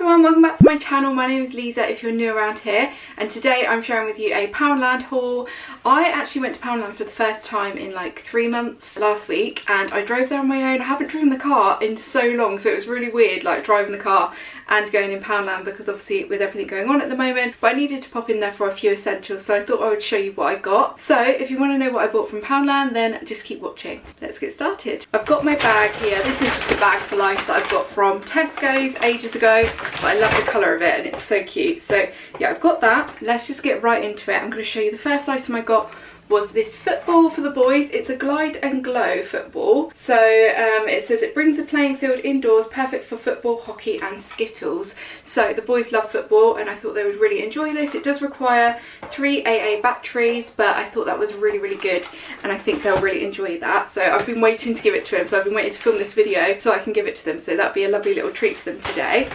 everyone, welcome back to my channel. My name is Liza if you're new around here, and today I'm sharing with you a Poundland haul. I actually went to Poundland for the first time in like 3 months last week, and I drove there on my own. I haven't driven the car in so long, so it was really weird like driving the car and going in Poundland because obviously with everything going on at the moment, but I needed to pop in there for a few essentials, so I thought I would show you what I got. So if you want to know what I bought from Poundland, then just keep watching. Let's get started. I've got my bag here. This is just a bag for life that I've got from Tesco's ages ago, but I love the colour of it and it's so cute. So yeah, I've got that. Let's just get right into it. I'm going to show you the first item I got was this football for the boys. It's a Glide and Glow football. So it says it brings a playing field indoors, perfect for football, hockey and skittles. So the boys love football and I thought they would really enjoy this. It does require 3 AA batteries, but I thought that was really good and I think they'll really enjoy that. So I've been waiting to give it to them, so I've been waiting to film this video so I can give it to them, so that'd be a lovely little treat for them today.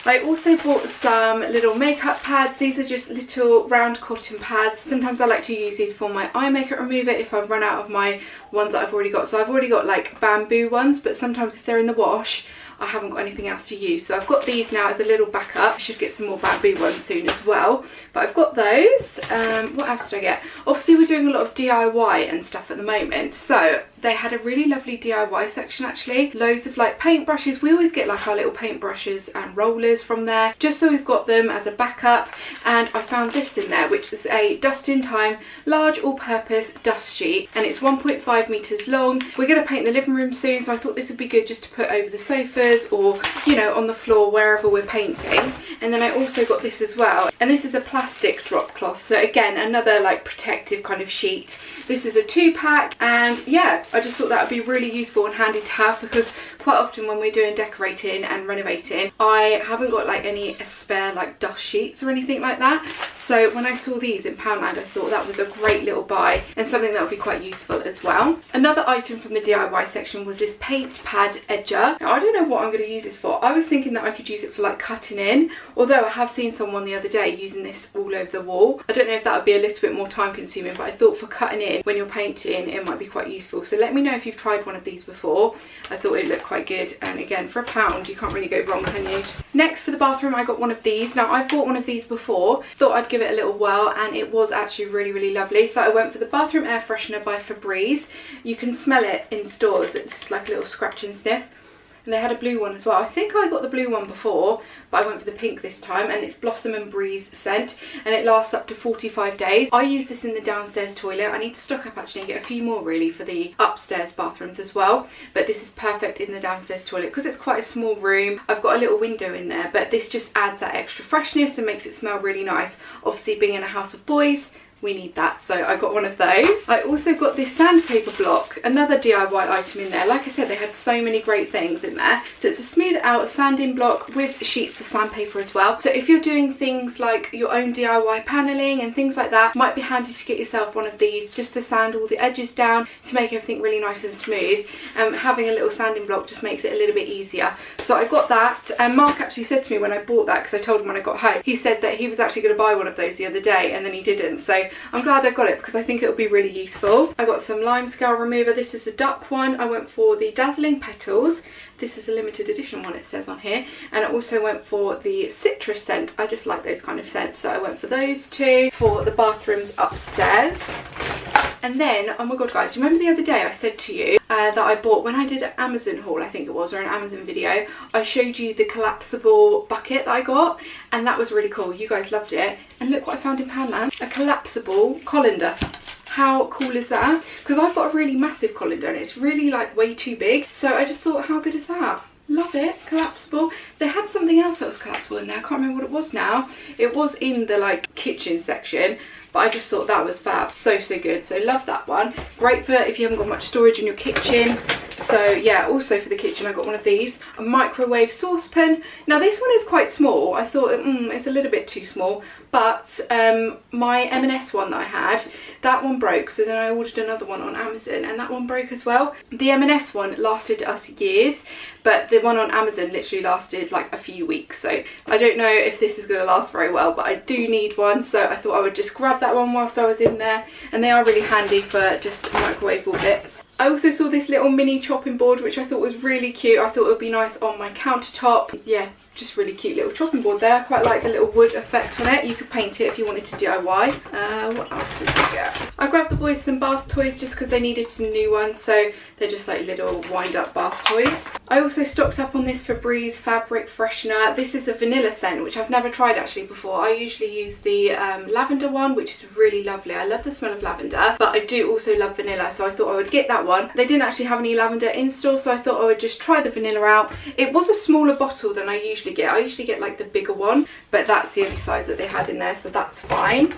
I also bought some little makeup pads. These are just little round cotton pads. Sometimes I like to use these for my eye makeup remover if I've run out of my ones that I've already got. So I've already got like bamboo ones, but sometimes if they're in the wash, I haven't got anything else to use. So I've got these now as a little backup. I should get some more bamboo ones soon as well. But I've got those. What else did I get? Obviously we're doing a lot of DIY and stuff at the moment. So they had a really lovely DIY section actually. Loads of like paintbrushes. We always get like our little paintbrushes and rollers from there, just so we've got them as a backup. And I found this in there, which is a Dustin Time large all-purpose dust sheet, and it's 1.5 meters long. We're going to paint the living room soon, so I thought this would be good just to put over the sofas or, you know, on the floor wherever we're painting. And then I also got this as well, and this is a plastic drop cloth, so again another like protective kind of sheet. This is a 2-pack, and yeah, I just thought that would be really useful and handy to have, because quite often when we're doing decorating and renovating, I haven't got like any spare like dust sheets or anything like that. So when I saw these in Poundland, I thought that was a great little buy and something that would be quite useful as well. Another item from the DIY section was this paint pad edger. Now, I don't know what I'm going to use this for. I was thinking that I could use it for like cutting in, although I have seen someone the other day using this all over the wall. I don't know if that would be a little bit more time consuming, but I thought for cutting in when you're painting it might be quite useful. So let me know if you've tried one of these before. I thought it looked quite good, and again for £1 you can't really go wrong, can you? Next for the bathroom I got one of these. Now I've bought one of these before, thought I'd give it a little whirl, and it was actually really lovely. So I went for the bathroom air freshener by Febreze. You can smell it in stores, it's like a little scratch and sniff. And they had a blue one as well. I think I got the blue one before, but I went for the pink this time, and it's Blossom and Breeze scent, and it lasts up to 45 days. I use this in the downstairs toilet. I need to stock up actually and get a few more really for the upstairs bathrooms as well, but this is perfect in the downstairs toilet because it's quite a small room. I've got a little window in there, but this just adds that extra freshness and makes it smell really nice. Obviously being in a house of boys, we need that, so I got one of those. I also got this Sandpaper Block, another DIY item in there. Like I said, they had so many great things in there. So it's a smooth out sanding block with sheets of sandpaper as well. So if you're doing things like your own DIY paneling and things like that, might be handy to get yourself one of these just to sand all the edges down to make everything really nice and smooth. Having a little sanding block just makes it a little bit easier. So I got that, and Mark actually said to me when I bought that, because I told him when I got home, he said that he was actually going to buy one of those the other day and then he didn't. So I'm glad I got it because I think it'll be really useful. I got some lime scale remover. This is the duck one. I went for the Dazzling Petals. This is a limited edition one, it says on here. And I also went for the citrus scent. I just like those kind of scents, so I went for those two for the bathrooms upstairs. And then, oh my god guys, remember the other day I said to you that I bought, when I did an Amazon haul I think it was, or an Amazon video, I showed you the collapsible bucket that I got, and that was really cool. You guys loved it. And look what I found in Poundland, a collapsible colander. How cool is that? Because I've got a really massive colander and it's really like way too big, so I just thought, how good is that? Love it. Collapsible. They had something else that was collapsible in there. I can't remember what it was now. It was in the like kitchen section, but I just thought that was fab. So good. So love that one. Great for if you haven't got much storage in your kitchen. So yeah, also for the kitchen I got one of these, a microwave saucepan. Now this one is quite small. I thought it's a little bit too small, but my M&S one that I had, that one broke, so then I ordered another one on Amazon and that one broke as well. The M&S one lasted us years, but the one on Amazon literally lasted like a few weeks, so I don't know if this is going to last very well, but I do need one, so I thought I would just grab that one whilst I was in there, and they are really handy for just microwavable bits. I also saw this little mini chopping board which I thought was really cute. I thought it would be nice on my countertop. Yeah, just really cute little chopping board there. I quite like the little wood effect on it. You could paint it if you wanted to DIY. What else did I get? I grabbed the boys some bath toys just because they needed some new ones, so they're just like little wind up bath toys. I also stocked up on this Febreze fabric freshener. This is a vanilla scent, which I've never tried actually before. I usually use the lavender one, which is really lovely. I love the smell of lavender, but I do also love vanilla, so I thought I would get that one. They didn't actually have any lavender in store, so I thought I would just try the vanilla out. It was a smaller bottle than I usually get. I usually get like the bigger one, but that's the only size that they had in there, so that's fine.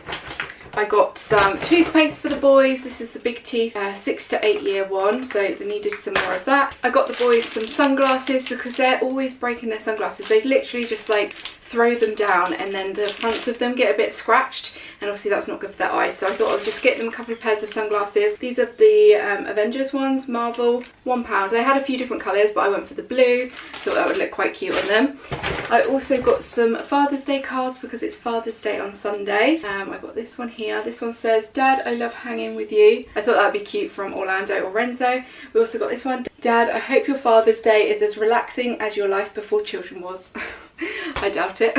I got some toothpaste for the boys. This is the Big Teeth 6 to 8 year one, so they needed some more of that. I got the boys some sunglasses because they're always breaking their sunglasses. They literally just like throw them down and then the fronts of them get a bit scratched, and obviously that's not good for their eyes, so I thought I would just get them a couple of pairs of sunglasses. These are the Avengers ones, Marvel, £1. They had a few different colours, but I went for the blue. Thought that would look quite cute on them. I also got some Father's Day cards because it's Father's Day on Sunday. I got this one here. This one says, "Dad, I love hanging with you." I thought that would be cute, from Orlando or Renzo. We also got this one. "Dad, I hope your Father's Day is as relaxing as your life before children was." I doubt it.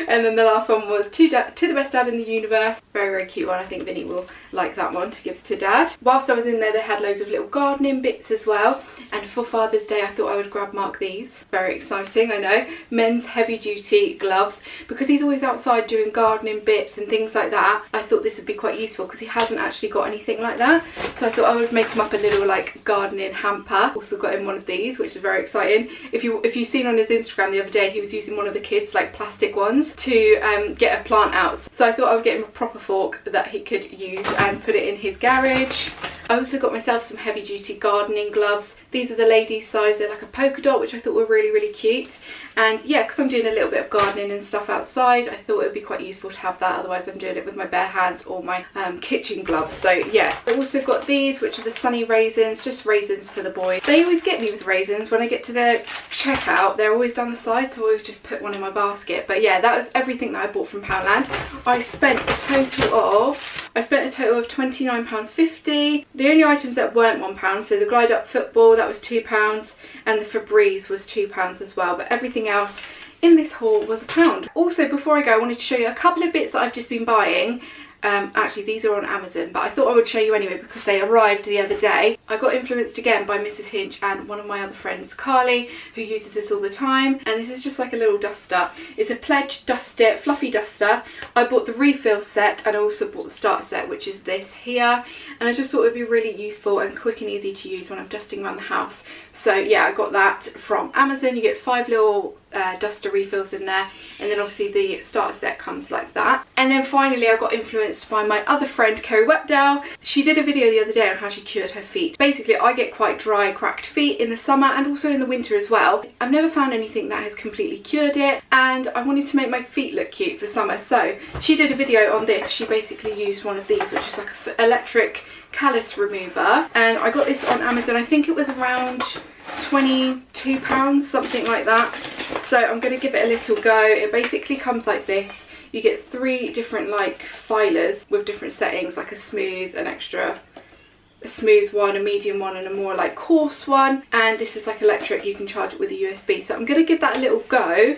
And then the last one was to the best dad in the universe. Very, very cute one. I think Vinny will like that one to give to Dad. Whilst I was in there, they had loads of little gardening bits as well. And for Father's Day, I thought I would grab Mark these. Very exciting, I know. Men's heavy duty gloves. Because he's always outside doing gardening bits and things like that, I thought this would be quite useful because he hasn't actually got anything like that. So I thought I would make him up a little like gardening hamper. Also got him one of these, which is very exciting. If you've seen on his Instagram the other day, he was using one of the kids like plastic ones to get a plant out. So I thought I would get him a proper fork that he could use and put it in his garage. I also got myself some heavy duty gardening gloves. These are the ladies size. They're like a polka dot, which I thought were really, really cute. And yeah, because I'm doing a little bit of gardening and stuff outside, I thought it would be quite useful to have that. Otherwise I'm doing it with my bare hands or my kitchen gloves. So yeah, I also got these, which are the Sunny Raisins, just raisins for the boys. They always get me with raisins. When I get to the checkout, they're always down the side, so I always just put one in my basket. But yeah, that was everything that I bought from Poundland. I spent a total of £29.50. The only items that weren't £1, so the Glide Up football, that was £2, and the Febreze was £2 as well, but everything else in this haul was £1. Also, before I go, I wanted to show you a couple of bits that I've just been buying. Actually, these are on Amazon, but I thought I would show you anyway because they arrived the other day. I got influenced again by Mrs. Hinch and one of my other friends, Carly, who uses this all the time. And this is just like a little duster. It's a Pledge Duster, fluffy duster. I bought the refill set and I also bought the starter set, which is this here. And I just thought it would be really useful and quick and easy to use when I'm dusting around the house. So yeah, I got that from Amazon. You get 5 little duster refills in there, and then obviously the starter set comes like that. And then finally I got influenced by my other friend Kerry Wepdale. She did a video the other day on how she cured her feet. Basically I get quite dry, cracked feet in the summer and also in the winter as well. I've never found anything that has completely cured it, and I wanted to make my feet look cute for summer, so she did a video on this. She basically used one of these, which is like an electric callus remover, and I got this on Amazon. I think it was around £22, something like that. So I'm going to give it a little go. It basically comes like this. You get 3 different like filers with different settings, like a smooth, a smooth one, a medium one, and a more like coarse one. And this is like electric. You can charge it with a USB. So I'm going to give that a little go,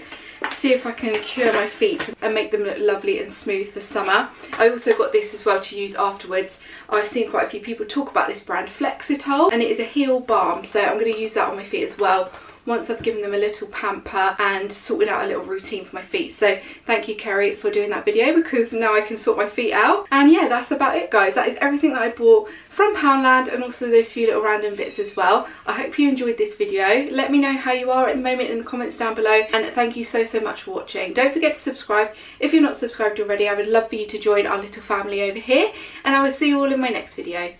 see if I can cure my feet and make them look lovely and smooth for summer. I also got this as well to use afterwards. I've seen quite a few people talk about this brand, Flexitol, and it is a heel balm, so I'm going to use that on my feet as well once I've given them a little pamper and sorted out a little routine for my feet. So thank you, Kerry, for doing that video, because now I can sort my feet out. And yeah, that's about it, guys. That is everything that I bought from Poundland, and also those few little random bits as well. I hope you enjoyed this video. Let me know how you are at the moment in the comments down below, and thank you so much for watching. Don't forget to subscribe if you're not subscribed already. I would love for you to join our little family over here, and I will see you all in my next video.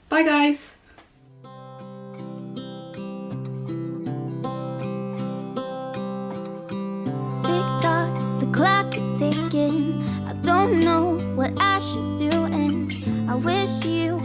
Bye guys. The clock keeps ticking. I don't know what I should do, and I wish you